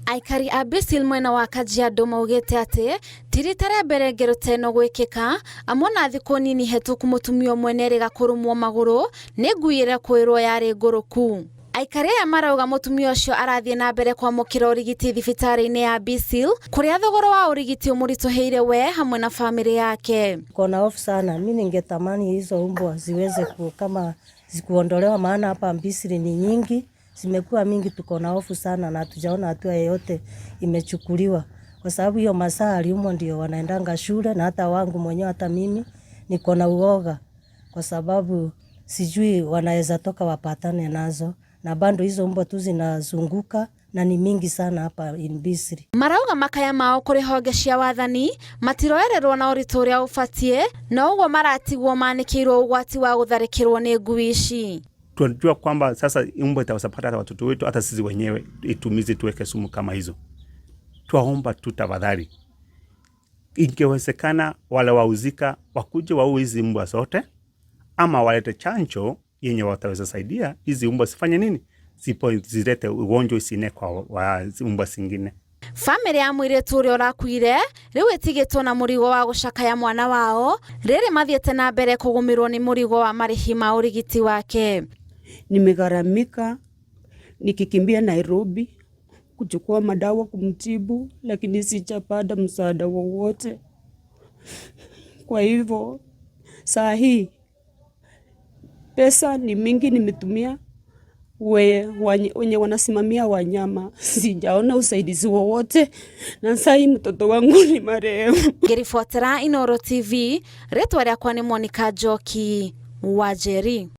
Aikari a Bisil mwena wa Kajiado maugite ati tirita rĩa mbere ngero teno gwikika amwe na thikũ nini hetũku mũtumia mwene rĩga kũrũmwo magũrũ nĩ ngui ĩrĩa kwĩrwo yarĩ ngũrũku. Aikari aya marauga mũtumia ũcio arathie na mbere kwamũkĩra ũrigiti thibitarĩ-inĩ ya Bisil kũrĩa thogora wa ũrigiti ũmũritũhĩire we hamwe na family yake. Kona hofu sana, mimi ningetamani hizo mbwa ziweze kama zikuondolewa, maana hapa Bisil ni nyingi, zimekuwa mingi, tuko na hofu sana na hatujaona hatua yoyote imechukuliwa. Kwa sababu hiyo masaa aliumwa ndio wanaendanga shule, na hata wangu mwenyewe hata mimi niko na uoga kwa sababu sijui wanaweza toka wapatane nazo, na bado hizo mbwa tu zinazunguka na ni mingi sana hapa Bisil. Marauga makaya mao kuri honge cia wathani matiroererwo na ũritũ ũrĩa ũbatie, na ũguo maratigwo manikĩirwo ũgwati wa gũtharĩkĩrwo nĩ ngui ici. Tunajua kwamba sasa mbwa itawasapata hata watoto wetu, hata sisi wenyewe itumizi tuweke sumu kama hizo. Tuwaomba tu tafadhali, ingewezekana wale wauzika wakuje waue hizi mbwa zote, ama walete chanjo yenye wataweza saidia hizi mbwa sifanye nini, zilete ugonjwa isine kwa mbwa zingine. Family ya mũirĩtu ũrĩa ũrakuire rĩu ĩtigĩtwo na mũrigo wa gũcakaya mwana wao rĩrĩ mathiĩte na mbere kũgũmĩrwo nĩ mũrigo wa marĩhi ma ũrigiti wake. Nimegharamika nikikimbia Nairobi kuchukua madawa kumtibu, lakini sijapata msaada wowote. Kwa hivyo saa hii pesa ni mingi nimetumia, wenye wanasimamia wanyama sijaona usaidizi wowote, na saa hii mtoto wangu ni marehemu. Ngĩribotera Inooro TV, rĩtwa rĩakwa nĩ Monica Njoki, Wajeri.